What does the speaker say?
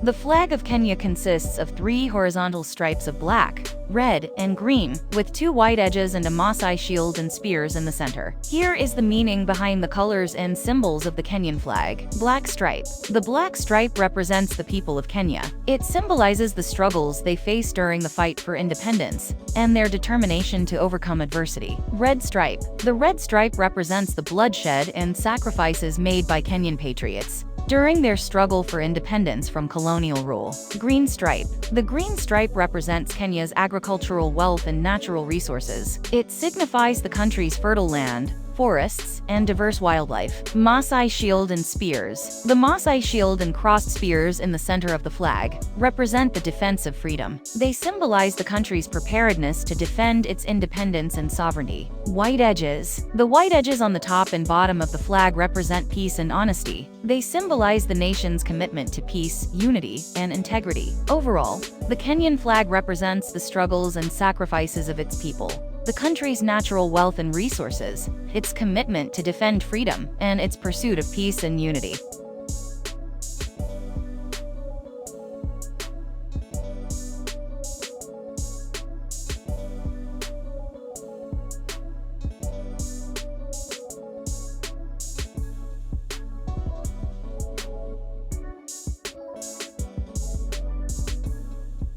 The flag of Kenya consists of 3 horizontal stripes of black, red, and green, with 2 white edges and a Maasai shield and spears in the center. Here is the meaning behind the colors and symbols of the Kenyan flag. Black stripe. The black stripe represents the people of Kenya. It symbolizes the struggles they face during the fight for independence and their determination to overcome adversity. Red stripe. The red stripe represents the bloodshed and sacrifices made by Kenyan patriots during their struggle for independence from colonial rule. Green stripe. The green stripe represents Kenya's agricultural wealth and natural resources. It signifies the country's fertile land, forests, and diverse wildlife. Maasai shield and spears. The Maasai shield and crossed spears in the center of the flag represent the defense of freedom. They symbolize the country's preparedness to defend its independence and sovereignty. White edges. The white edges on the top and bottom of the flag represent peace and honesty. They symbolize the nation's commitment to peace, unity, and integrity. Overall, the Kenyan flag represents the struggles and sacrifices of its people, the country's natural wealth and resources, its commitment to defend freedom, and its pursuit of peace and unity.